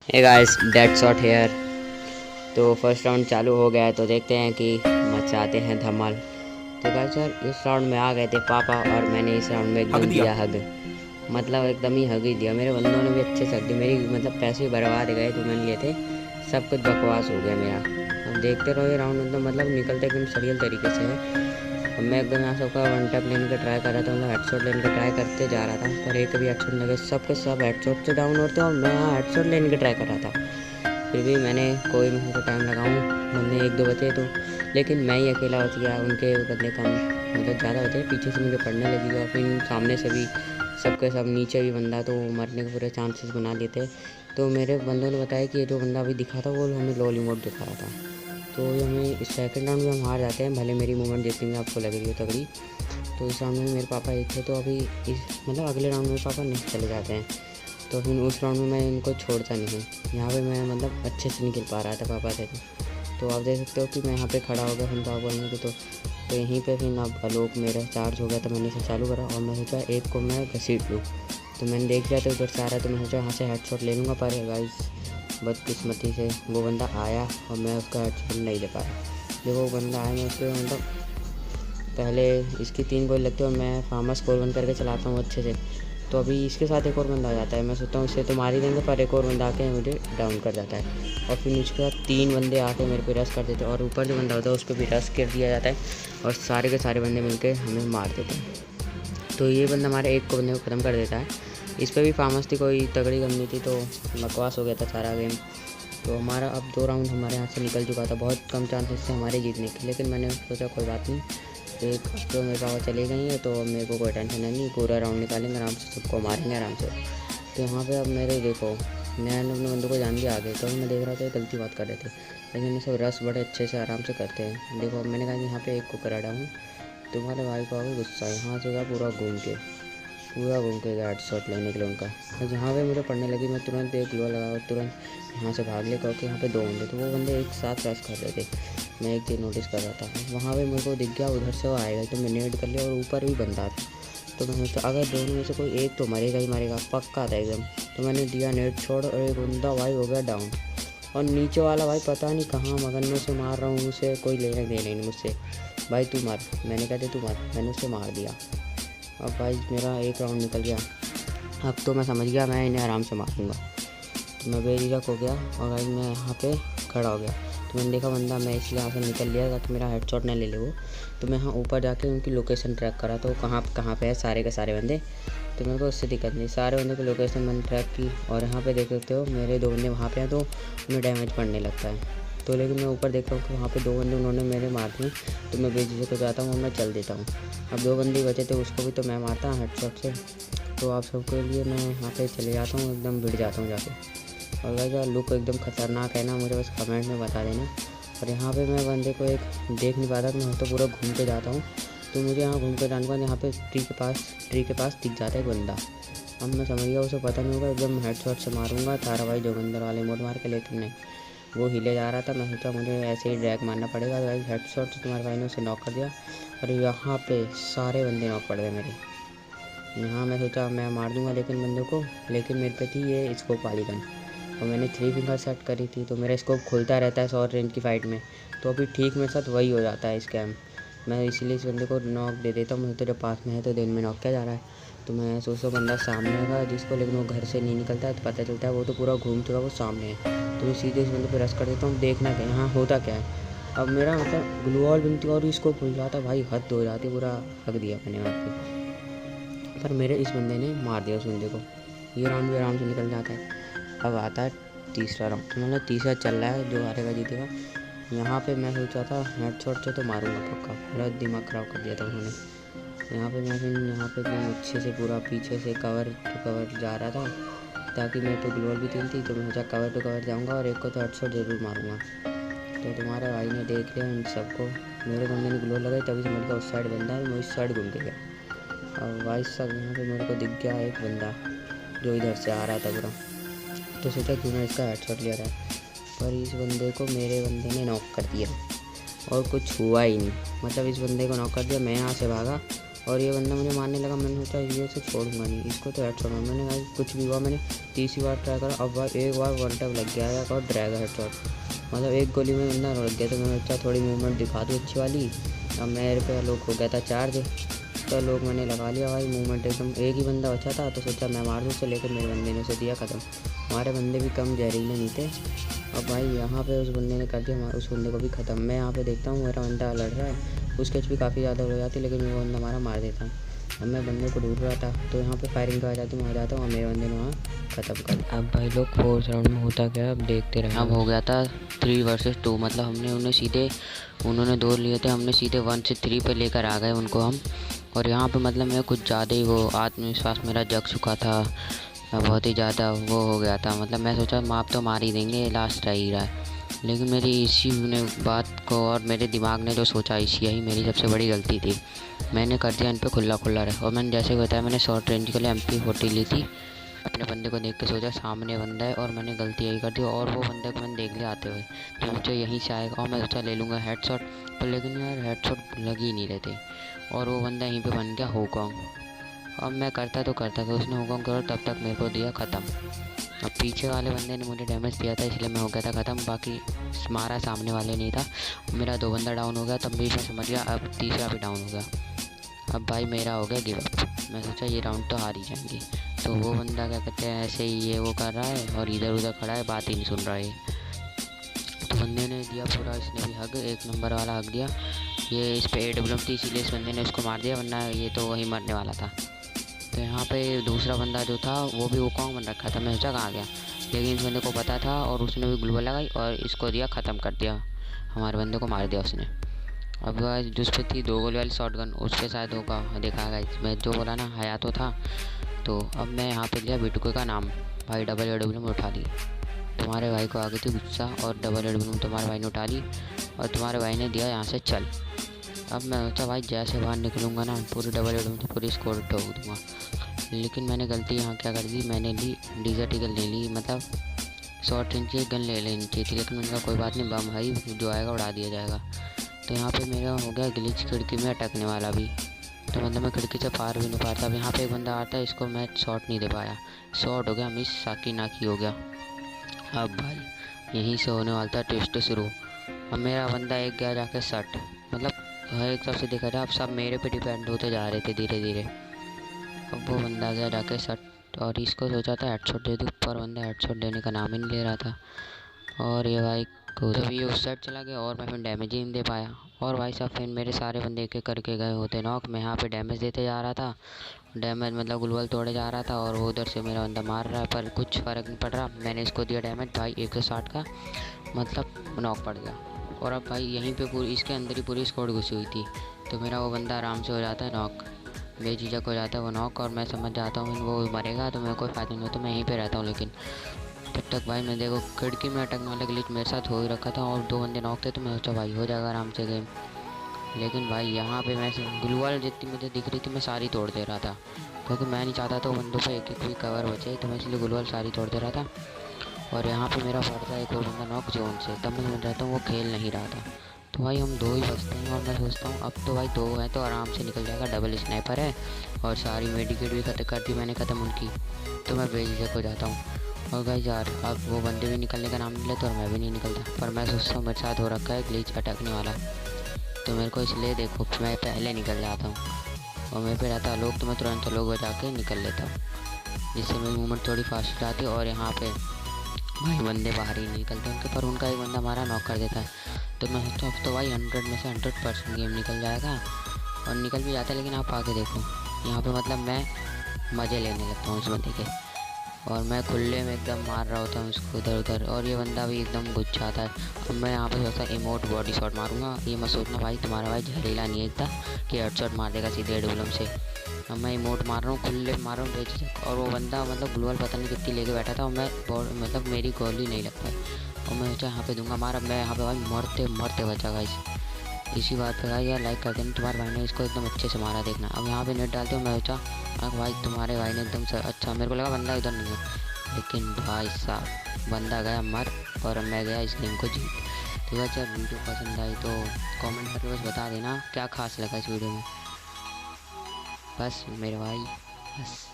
Hey guys, dead shot here. तो first round चालू हो गया है, तो देखते हैं कि मचाते हैं धमाल। तो गाइस यार, इस राउंड में आ गए थे पापा और मैंने इस राउंड में हक एकदम दिया। दिया हग। मतलब एकदम ही हग ही दिया। मेरे बंदों ने भी अच्छे से हग दी। मेरी मतलब पैसे भी बर्बाद गए जो मैंने लिए थे, सब कुछ बकवास हो गया मेरा। अब देखते रहो ये राउंड मतलब निकलते एकदम सरियल तरीके से है। अब मैं एकदम यहाँ सबका वन टैप लेने का ट्राई कर रहा था, मतलब हेडशॉट लेने का ट्राई करते जा रहा था, पर एक भी हेडशॉट लगे। सब के सब हेडशॉट से डाउन होते और मैं यहाँ हेडशॉट लेने का ट्राई कर रहा था। फिर भी मैंने कोई मैं तो टाइम लगाऊँ, बंदे एक दो बचे तो, लेकिन मैं ही अकेला बच गया। उनके बंदे कम मतलब ज़्यादा बचे, पीछे से मुझे पड़ने लगी और फिर सामने से भी सबके सब नीचे भी बंदा, तो मरने के पूरे चांसेस बना लिए थे। तो मेरे बंदों ने बताया कि ये जो बंदा अभी दिखा था वो हमें लो रिमोट दिखा रहा था। तो ये हमें इस सेकंड राउंड में हम हार जाते हैं, भले मेरी मूवमेंट जितनी भी आपको लग रही हो तगड़ी। तो इस राउंड में मेरे पापा एक थे, तो अभी इस मतलब अगले राउंड में पापा नहीं चले जाते हैं। तो फिर उस राउंड में मैं इनको छोड़ता नहीं हूँ। यहाँ पे मैं मतलब अच्छे से निकल पा रहा था पापा से। तो आप देख सकते हो कि मैं यहाँ पे खड़ा हो गया फिर पापा बोलने के। तो यहीं पे फिर अब आलोक मेरा चार्ज हो गया, तो मैंने इसे चालू करा और मैं सोचा एक को मैं घसीट लूँ। तो मैंने देख लिया तो उधर से आ रहा है, तो मैं सोचा यहाँ से हेडशॉट ले लूँगा, पर गाइस बदकिस्मती से वो बंदा आया और मैं उसका हेडशॉट नहीं ले पाया। जब वो बंदा आया मैं उसके मतलब पहले इसकी 3 गोली लगती है और मैं फार्मस 4-1 करके चलाता हूँ अच्छे से। तो अभी इसके साथ एक और बंदा आ जाता है, मैं सोचता हूँ इससे तो मार ही देंगे, पर एक और बंदा आके मुझे डाउन कर जाता है। और फिर उसके बाद 3 बंदे आके मेरे पे रश कर देते हैं और ऊपर जो बंदा होता है उस पर भी रश कर दिया जाता है और सारे के सारे बंदे मिलकर हमें मार देते हैं। तो ये बंदा हमारे एक को बंदे को ख़त्म कर देता है। इस पर भी फार्मस थी, कोई तगड़ी गन नहीं थी, तो बकवास हो गया था सारा गेम। तो हमारा अब 2 राउंड हमारे हाथ से निकल चुका था, बहुत कम चांसेस थे हमारे जीतने के, लेकिन मैंने सोचा कोई बात नहीं, एक जो मेरे पापा चले गई है तो मेरे को कोई टेंशन है नहीं, पूरा राउंड निकालेंगे आराम से, सबको मारेंगे आराम से। तो यहाँ पे अब मेरे देखो मैंने अपने बंदों को जान दिया आगे, तो मैं देख रहा था गलती बात कर रहे थे, लेकिन ये सब रस बड़े अच्छे से आराम से करते हैं। देखो अब मैंने कहा कि यहाँ पे एक को करा डाऊँ, तुम्हारे भाई को आगे गुस्सा यहाँ से गया पूरा घूम के गया हेडशॉट लेने के लिए उनका। और जहाँ पे मुझे पड़ने लगी मैं तुरंत एक ग्लो लगा और तुरंत यहाँ से भाग ले, क्योंकि यहाँ पे 2 बंदे तो वो बंदे एक साथ रश कर रहे थे। मैं एक चीज़ नोटिस कर रहा था, वहाँ पे मेरे को दिख गया उधर से वो आएगा, तो मैं नेट कर लिया और ऊपर भी बंदा था। तो मैं सोचा अगर दोनों में से कोई एक तो मरेगा ही मरेगा, पक्का था एकदम। तो मैंने दिया नेट छोड़ और एक बंदा भाई हो गया डाउन, और नीचे वाला भाई पता नहीं कहाँ मगन में से मार रहा हूँ, उसे कोई लेने देना नहीं मुझसे। भाई तू मार, मैंने कहा तू मार, मैंने उसे मार दिया। अब भाई मेरा एक राउंड निकल गया। अब तो मैं समझ गया मैं इन्हें आराम से मार दूँगा, तो मैं बेझिझक हो गया और भाई मैं यहाँ पे खड़ा हो गया। तो मैंने देखा बंदा, मैं इसलिए यहाँ से निकल लिया ताकि मेरा हेडशॉट न ले ले वो। तो मैं यहाँ ऊपर जाके उनकी लोकेशन ट्रैक करा, तो कहाँ पे है सारे के सारे बंदे। तो मेरे को उससे दिक्कत नहीं, सारे बंदे की लोकेशन मैंने ट्रैक की और यहाँ पे देख सकते हो मेरे 2 बंदे वहाँ पे हैं, तो उन्हें डैमेज पड़ने लगता है। तो लेकिन मैं ऊपर देख रहा हूँ कि वहाँ पे 2 बंदे उन्होंने मेरे मार दिए, तो मैं बेझिझक हो जाता हूँ और मैं चल देता हूँ। अब 2 बंदे बचे थे, उसको भी तो मैं मारता हूँ हेडशॉट से। तो आप सबके लिए मैं यहाँ पे चले जाता हूँ, एकदम भिड़ जाता हूँ जाके। और भाई यार लुक एकदम ख़तरनाक है ना, मुझे बस कमेंट में बता देना। और यहाँ पे मैं बंदे को एक देख नहीं पाता, मैं तो पूरा घूम के जाता हूँ। तो मुझे यहाँ घूम के जाने के बाद यहाँ पे ट्री के पास दिख जाता है एक बंदा। अब मैं समझ गया उसे पता नहीं होगा, एकदम हेडशॉट से मारूंगा तारा भाई जोगिंदर वाले मोड मार के, लेकिन नहीं, वो हिले जा रहा था। मैं सोचा मुझे ऐसे ही ड्रैग मारना पड़ेगा। भाई हेडशॉट से तुम्हारे भाई ने उसे नॉक कर दिया और यहाँ पे सारे बंदे नॉक पड़ गए मेरे। यहाँ मैं सोचा मैं मार दूंगा लेकिन बंदों को, लेकिन मेरे पे थी ये स्कोप वाली गन और मैंने 3 फिंगर सेट करी थी, तो मेरा स्कोप खुलता रहता है शॉर्ट रेंज की फ़ाइट में। तो अभी ठीक मेरे साथ वही हो जाता है स्कैम। मैं इसीलिए इस बंदे को नॉक दे देता हूँ, मुझे तो जब पास में है तो दिन में नॉक किया जा रहा है। तो मैं सोचता बंदा सामने का जिसको, लेकिन वो घर से नहीं निकलता है, तो पता चलता है वो तो पूरा घूम चुका, वो सामने है। तो मैं सीधे इस बंदे पर रश कर देता हूँ, देखना क्या यहाँ होता क्या है। अब मेरा मतलब ग्लूवॉल बनती और इसको खुल जाता भाई, हद हो जाती, पूरा हक दिया मैंने वहाँ पर। पर मेरे इस बंदे ने मार दिया उस बंदे को। ये राउंड भी आराम से निकल जाता है। अब आता है तीसरा राउंड, तो मतलब तीसरा चल रहा है, जो हारेगा जीतेगा। यहाँ पे मैं सोचा था हेडशॉट से तो मारूंगा पक्का, पूरा दिमाग ख़राब कर दिया था उन्होंने। यहाँ पे मैं फिर यहाँ पे एकदम अच्छे से पूरा पीछे से कवर जा रहा था, ताकि मेरे पे ग्लोअल भी 3 थी, तो मैं सोचा कवर टू कवर जाऊँगा और एक को तो हेडशॉट ज़रूर मारूँगा। तो तुम्हारे भाई ने देख लिया इन सबको, मेरे बंदे ने ग्लोअल लगाई, तभी समझ गया उस साइड बंदा है, मैं उस साइड घूम के गया। और भाई साहब यहाँ पे मेरे को दिख गया एक बंदा जो इधर से आ रहा था पूरा, तो सोचा क्यों ना इसका हेडशॉट लिया था, पर इस बंदे को मेरे बंदे ने नॉक कर दिया और कुछ हुआ ही नहीं। मतलब इस बंदे को नॉक कर दिया, मैं यहाँ से भागा और ये बंदा मुझे मारने लगा। मैंने सोचा ये से छोड़ूंगा नहीं, इसको तो हेडशॉट मार। मैंने कहा कुछ भी हुआ, मैंने तीसरी बार ट्राई करा। अब भाई एक बार वन टैप लग गया और ड्रैग हेडशॉट, मतलब एक गोली में बंदा लग गया। तो मैंने सोचा थोड़ी मूवमेंट दिखा दूँ अच्छी वाली। अब मेरे पे लोग हो गया था चार्ज, तो लोग मैंने लगा लिया भाई मूवमेंट एकदम। एक ही बंदा बचा था तो सोचा मैं मार दूँ उसे, लेकिन मेरे बंदे ने उसे दिया ख़त्म। हमारे बंदे भी कम जहरीले नहीं थे। अब भाई यहाँ पे उस बंदे ने कर दिया उस बंदे को भी ख़त्म। मैं यहाँ पे देखता हूँ मेरा बंदा लड़ रहा है, उसके एचपी काफ़ी ज़्यादा हो जाती है, लेकिन मैं वो बंदा हमारा मार देता हूँ। अब मैं बंदे को ढूंढ रहा था तो यहाँ पे फायरिंग आ जाती, मैं आ जाता हूँ और मेरे बंदे ने वहाँ ख़त्म कर दिया। अब भाई लोग 4th राउंड में होता क्या अब देखते रहे। अब हो गया था 3 वर्सेस 2, मतलब हमने उन्हें सीधे, उन्होंने 2 लिए थे, हमने सीधे 1 से 3 पे लेकर आ गए उनको हम। और यहाँ पे मतलब मैं कुछ ज़्यादा ही वो आत्मविश्वास मेरा जग चुका था, बहुत ही ज़्यादा वो हो गया था। मतलब मैं सोचा माप तो मार ही देंगे, लास्ट रह ही रहा है। लेकिन मेरी इसी ने बात को और मेरे दिमाग ने जो सोचा, इसी यही मेरी सबसे बड़ी गलती थी। मैंने कर दिया इन पे खुला रहे। और मैंने जैसे बताया मैंने शॉर्ट रेंज के लिए MP40 ली थी। अपने बंदे को देख के सोचा सामने बंदा है, और मैंने गलती यही कर दी। और वो बंदे को मैंने देख लिया आते हुए, तो मुझे यहीं से आएगा और मैं सोचा ले लूँगा हेडशॉट, पर लेकिन यार हेडशॉट लग ही नहीं रहे थे। और वो बंदा यहीं पे बन गया होकॉन्ग। अब मैं करता तो उसने होकॉन्ग करो तब तक मेरे को दिया ख़त्म। अब पीछे वाले बंदे ने मुझे डैमेज दिया था, इसलिए मैं हो गया था ख़त्म। बाकी मारा सामने वाले नहीं था। मेरा 2 बंदा डाउन हो गया, तब भी मैं समझ गया अब तीसरा भी डाउन हो गया। अब भाई मेरा हो गया गिव अप। मैं सोचा ये राउंड तो हार ही जाएंगे। तो वो बंदा क्या कहते हैं ऐसे ही ये वो कर रहा है और इधर उधर खड़ा है, बात ही नहीं सुन रहा है। तो बंदे ने दिया पूरा, इसने भी हग, 1 नंबर वाला हग दिया। ये इस पे AWM थी, इसीलिए इस बंदे ने उसको मार दिया, वरना ये तो वही मरने वाला था। तो यहाँ पे दूसरा बंदा जो था वो भी वोकॉन्ग बन रखा था। मैं सोचा कहाँ गया, लेकिन इस बंदे को पता था और उसने भी ग्लूवल लगाई और इसको दिया, ख़त्म कर दिया, हमारे बंदे को मार दिया उसने। अब जिस पे थी 2 गोली वाली शॉटगन, उस पर शायद होगा, देखा गया मैं जो बोला ना हयातो था। तो अब मैं यहाँ पे लिया बिटको का नाम, भाई डबल AWM उठा ली। तुम्हारे भाई को आ गई थी गुस्सा और डबल AWM तुम्हारे भाई ने उठा ली और तुम्हारे भाई ने दिया यहाँ से चल। अब मैं सोचा भाई जैसे बाहर निकलूँगा ना पूरी डबल AWM से पूरी स्कोर ठोक दूँगा। लेकिन मैंने गलती यहाँ क्या कर दी, मैंने ली डिजर्ट ईगल ले ली, मतलब शॉर्ट रेंज की गन ले लेनी चाहिए थी। लेकिन मैंने कहा कोई बात नहीं, बम भाई जो आएगा उड़ा दिया जाएगा। तो यहाँ पे मेरा हो गया ग्लिच, खिड़की में अटकने वाला भी। तो मतलब मैं खिड़की से पार भी नहीं पाता। अब यहाँ पे एक बंदा आता है, इसको मैं शॉट नहीं दे पाया, शॉट हो गया मिस, साकी नाकी हो गया। अब भाई यहीं से होने वाला था ट्विस्ट शुरू। अब मेरा बंदा एक गया जाके 60, मतलब एक हिसाब से देखा जाए अब सब मेरे पे डिपेंड होते जा रहे थे धीरे धीरे। अब वो बंदा गया जाके 60 और इसको सोचा था हेडशॉट दे दूँ, पर बंदा हेडशॉट देने का नाम ही नहीं ले रहा था। और ये भाई जब ये उस साइड चला गया और मैं फिर डैमेज ही नहीं दे पाया। और भाई साहब फिर मेरे सारे बंदे एक एक करके गए होते नॉक। मैं यहाँ पे डैमेज देते जा रहा था, डैमेज मतलब ग्लूवल तोड़े जा रहा था, और वो उधर से मेरा बंदा मार रहा है पर कुछ फ़र्क नहीं पड़ रहा। मैंने इसको दिया डैमेज भाई 160 का, मतलब नॉक पड़ गया। और अब भाई यहीं पे पूरी इसके अंदर ही पूरी स्क्वाड घुसी हुई थी, तो मेरा वो बंदा आराम से हो जाता है नॉक, बेझिझक हो जाता है वो नॉक। और मैं समझ जाता हूँ वो मरेगा तो मेरे कोई फ़ायदा नहीं होता, मैं यहीं पे रहता हूँ। लेकिन तब तक भाई मैं देखो खिड़की में अटकने वाला ग्लिच मेरे साथ हो ही रखा था और 2 बंदे नॉक थे, तो मैं सोचा भाई हो जाएगा आराम से गेम। लेकिन भाई यहाँ पे मैं ग्लूवल जितनी मुझे दिख रही थी मैं सारी तोड़ दे रहा था, क्योंकि मैं नहीं चाहता था बंदों पे एक एक भी कवर बचे, तो मैं इसलिए ग्लूवल सारी तोड़ दे रहा था। और यहाँ पे मेरा पड़ता है एक और बंदा नॉक जोन से, तब मैं समझ जाता हूँ वो खेल नहीं रहा था। तो भाई हम 2 ही बचते हैं और मैं सोचता हूँ अब तो भाई 2 हैं तो आराम से निकल जाएगा, डबल स्नाइपर है और सारी मेडिकेट भी खत्म कर दी मैंने ख़त्म उनकी, तो मैं बेझिझक हो जाता हूँ। और भाई यार अब वो बंदे भी निकलने का नाम नहीं लेते और मैं भी नहीं निकलता, पर मैं सोचता हूँ मेरे साथ हो रखा है ग्लिच अटकने वाला, तो मेरे को इसलिए देखो मैं पहले निकल जाता हूँ और मेरे पे रहता लोग तो मैं तुरंत लोग बजा के निकल लेता हूँ, जिससे मेरी मूवमेंट थोड़ी फास्ट हो जाती है। और यहाँ पे भाई बंदे बाहर ही नहीं निकलते उनके, पर उनका एक बंदा हमारा नॉक कर देता है। तो मैं सोचता हूँ अब तो भाई 100 में से 100% गेम निकल जाएगा, और निकल भी जाता है। लेकिन आप आके देखो यहाँ पे मतलब मैं मज़े लेने लगता हूँ उस बंदे के, और मैं खुले में एकदम मार रहा होता हूँ उसको इधर उधर, और ये बंदा भी एकदम गुस्सा जाता है। अब मैं यहाँ पे सोचता इमोट बॉडी शॉट मारूंगा, ये मत सोचना भाई तुम्हारा भाई जहरीला नहीं है इतना कि हेडशॉट मार देगा सीधे AWM से। अब मैं इमोट मार रहा हूँ, खुले मार रहा हूँ बेझिझक, और वो बंदा मतलब ग्लूवल पता नहीं कितनी लेके बैठा था और मैं मतलब मेरी गोली नहीं लगता है, और मैं सोचा यहाँ पे दूंगा मार। अब मैं यहाँ पे भाई मरते मरते बचा गाइस। इसी बात पे भाई यार लाइक कर देना, तुम्हारे भाई ने इसको एकदम अच्छे से मारा देखना। अब यहाँ पे नेट डालते हो, मैं सोचा भाई तुम्हारे भाई ने एकदम अच्छा, मेरे को लगा बंदा इधर नहीं है, लेकिन भाई साहब बंदा गया मर और मैं गया इस गेम को जीत। तो अच्छा वीडियो पसंद आई तो कमेंट करके बस बता देना क्या खास लगा इस वीडियो में। बस मेरे भाई, बस।